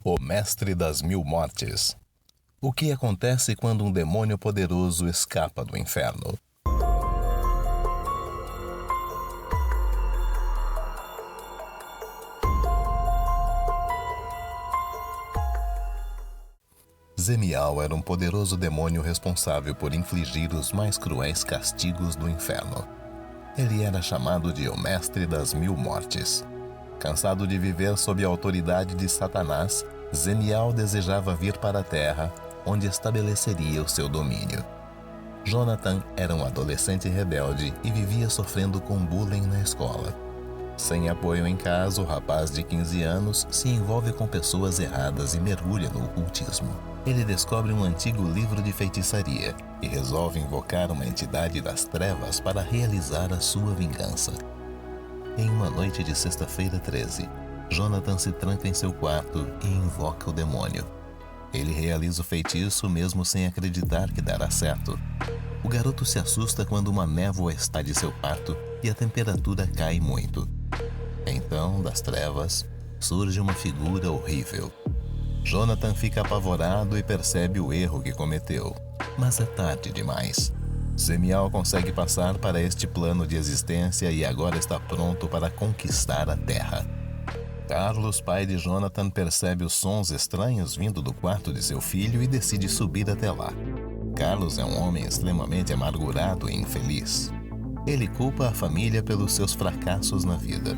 O Mestre das Mil Mortes. O que acontece quando um demônio poderoso escapa do inferno? Zemial era um poderoso demônio responsável por infligir os mais cruéis castigos do inferno. Ele era chamado de o Mestre das Mil Mortes. Cansado de viver sob a autoridade de Satanás, Zemial desejava vir para a Terra, onde estabeleceria o seu domínio. Jonathan era um adolescente rebelde e vivia sofrendo com bullying na escola. Sem apoio em casa, o rapaz de 15 anos se envolve com pessoas erradas e mergulha no ocultismo. Ele descobre um antigo livro de feitiçaria e resolve invocar uma entidade das trevas para realizar a sua vingança. Em uma noite de sexta-feira 13, Jonathan se tranca em seu quarto e invoca o demônio. Ele realiza o feitiço mesmo sem acreditar que dará certo. O garoto se assusta quando uma névoa está de seu quarto e a temperatura cai muito. Então, das trevas, surge uma figura horrível. Jonathan fica apavorado e percebe o erro que cometeu, mas é tarde demais. Zemial consegue passar para este plano de existência e agora está pronto para conquistar a Terra. Carlos, pai de Jonathan, percebe os sons estranhos vindo do quarto de seu filho e decide subir até lá. Carlos é um homem extremamente amargurado e infeliz. Ele culpa a família pelos seus fracassos na vida.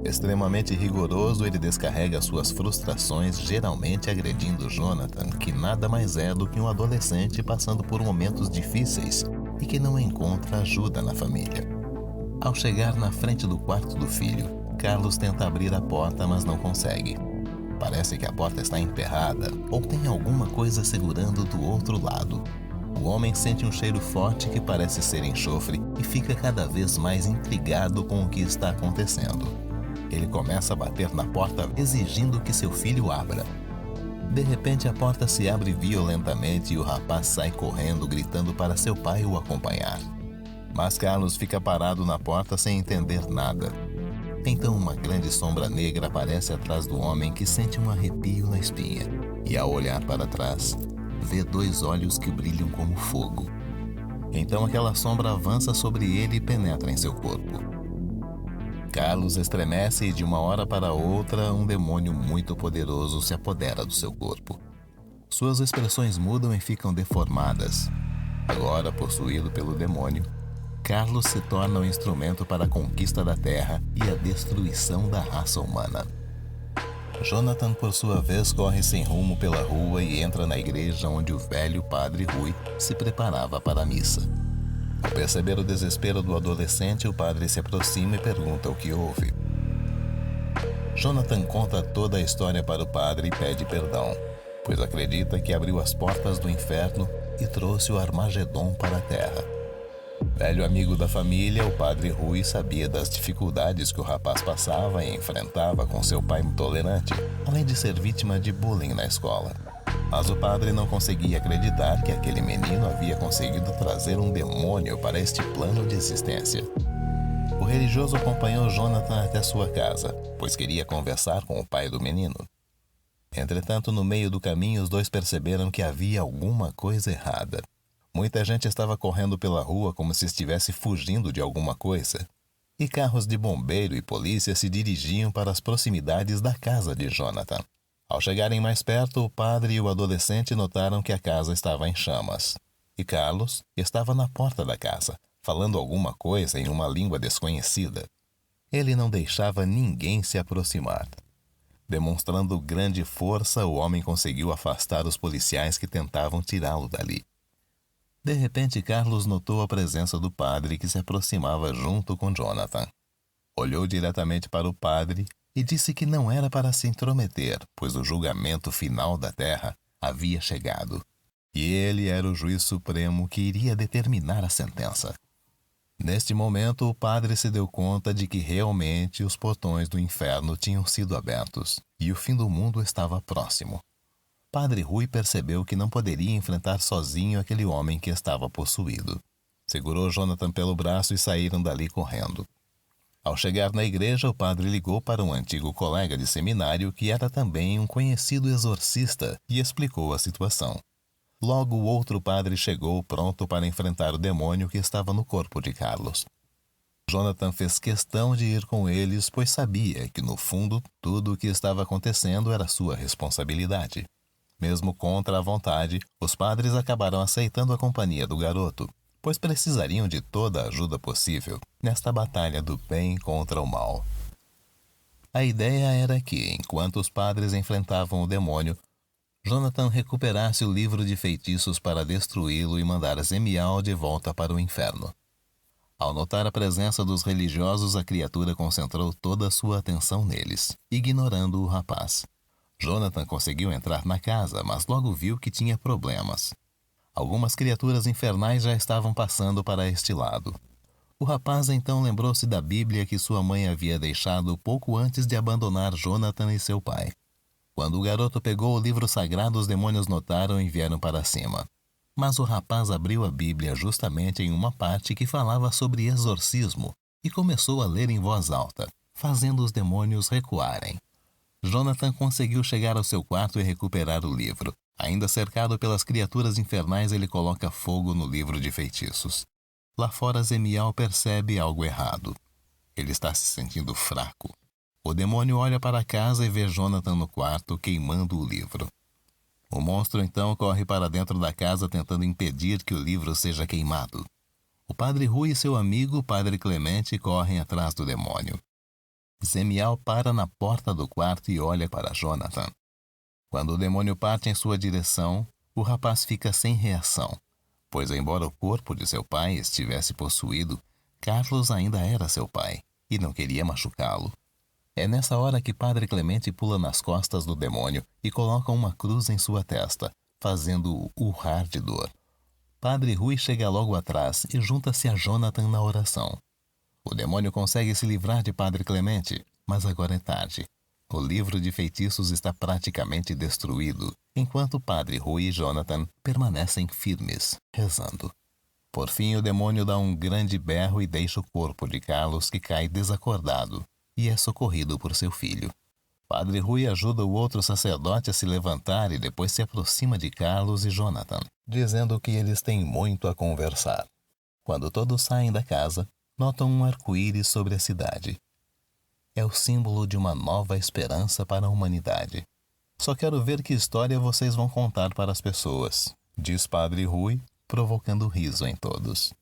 Extremamente rigoroso, ele descarrega suas frustrações, geralmente agredindo Jonathan, que nada mais é do que um adolescente passando por momentos difíceis e que não encontra ajuda na família. Ao chegar na frente do quarto do filho, Carlos tenta abrir a porta, mas não consegue. Parece que a porta está emperrada ou tem alguma coisa segurando do outro lado. O homem sente um cheiro forte que parece ser enxofre e fica cada vez mais intrigado com o que está acontecendo. Ele começa a bater na porta, exigindo que seu filho abra. De repente, a porta se abre violentamente e o rapaz sai correndo, gritando para seu pai o acompanhar. Mas Carlos fica parado na porta sem entender nada. Então, uma grande sombra negra aparece atrás do homem, que sente um arrepio na espinha. E ao olhar para trás, vê dois olhos que brilham como fogo. Então, aquela sombra avança sobre ele e penetra em seu corpo. Carlos estremece e de uma hora para outra um demônio muito poderoso se apodera do seu corpo. Suas expressões mudam e ficam deformadas. Agora, possuído pelo demônio, Carlos se torna um instrumento para a conquista da Terra e a destruição da raça humana. Jonathan, por sua vez, corre sem rumo pela rua e entra na igreja onde o velho padre Rui se preparava para a missa. Ao perceber o desespero do adolescente, o padre se aproxima e pergunta o que houve. Jonathan conta toda a história para o padre e pede perdão, pois acredita que abriu as portas do inferno e trouxe o Armagedon para a Terra. Velho amigo da família, o padre Rui sabia das dificuldades que o rapaz passava e enfrentava com seu pai intolerante, além de ser vítima de bullying na escola. Mas o padre não conseguia acreditar que aquele menino havia conseguido trazer um demônio para este plano de existência. O religioso acompanhou Jonathan até sua casa, pois queria conversar com o pai do menino. Entretanto, no meio do caminho, os dois perceberam que havia alguma coisa errada. Muita gente estava correndo pela rua como se estivesse fugindo de alguma coisa, e carros de bombeiro e polícia se dirigiam para as proximidades da casa de Jonathan. Ao chegarem mais perto, o padre e o adolescente notaram que a casa estava em chamas. E Carlos estava na porta da casa, falando alguma coisa em uma língua desconhecida. Ele não deixava ninguém se aproximar. Demonstrando grande força, o homem conseguiu afastar os policiais que tentavam tirá-lo dali. De repente, Carlos notou a presença do padre, que se aproximava junto com Jonathan. Olhou diretamente para o padre e disse que não era para se intrometer, pois o julgamento final da Terra havia chegado, e ele era o juiz supremo que iria determinar a sentença. Neste momento, o padre se deu conta de que realmente os portões do inferno tinham sido abertos, e o fim do mundo estava próximo. Padre Rui percebeu que não poderia enfrentar sozinho aquele homem que estava possuído. Segurou Jonathan pelo braço e saíram dali correndo. Ao chegar na igreja, o padre ligou para um antigo colega de seminário que era também um conhecido exorcista e explicou a situação. Logo, o outro padre chegou pronto para enfrentar o demônio que estava no corpo de Carlos. Jonathan fez questão de ir com eles, pois sabia que, no fundo, tudo o que estava acontecendo era sua responsabilidade. Mesmo contra a vontade, os padres acabaram aceitando a companhia do garoto, pois precisariam de toda a ajuda possível nesta batalha do bem contra o mal. A ideia era que, enquanto os padres enfrentavam o demônio, Jonathan recuperasse o livro de feitiços para destruí-lo e mandar Zemial de volta para o inferno. Ao notar a presença dos religiosos, a criatura concentrou toda a sua atenção neles, ignorando o rapaz. Jonathan conseguiu entrar na casa, mas logo viu que tinha problemas. Algumas criaturas infernais já estavam passando para este lado. O rapaz então lembrou-se da Bíblia que sua mãe havia deixado pouco antes de abandonar Jonathan e seu pai. Quando o garoto pegou o livro sagrado, os demônios notaram e vieram para cima. Mas o rapaz abriu a Bíblia justamente em uma parte que falava sobre exorcismo e começou a ler em voz alta, fazendo os demônios recuarem. Jonathan conseguiu chegar ao seu quarto e recuperar o livro. Ainda cercado pelas criaturas infernais, ele coloca fogo no livro de feitiços. Lá fora, Zemial percebe algo errado. Ele está se sentindo fraco. O demônio olha para a casa e vê Jonathan no quarto, queimando o livro. O monstro então corre para dentro da casa tentando impedir que o livro seja queimado. O padre Rui e seu amigo, o padre Clemente, correm atrás do demônio. Zemial para na porta do quarto e olha para Jonathan. Quando o demônio parte em sua direção, o rapaz fica sem reação, pois embora o corpo de seu pai estivesse possuído, Carlos ainda era seu pai e não queria machucá-lo. É nessa hora que Padre Clemente pula nas costas do demônio e coloca uma cruz em sua testa, fazendo-o urrar de dor. Padre Rui chega logo atrás e junta-se a Jonathan na oração. O demônio consegue se livrar de Padre Clemente, mas agora é tarde. O livro de feitiços está praticamente destruído, enquanto Padre Rui e Jonathan permanecem firmes, rezando. Por fim, o demônio dá um grande berro e deixa o corpo de Carlos, que cai desacordado, e é socorrido por seu filho. Padre Rui ajuda o outro sacerdote a se levantar e depois se aproxima de Carlos e Jonathan, dizendo que eles têm muito a conversar. Quando todos saem da casa, notam um arco-íris sobre a cidade. É o símbolo de uma nova esperança para a humanidade. Só quero ver que história vocês vão contar para as pessoas, diz Padre Rui, provocando riso em todos.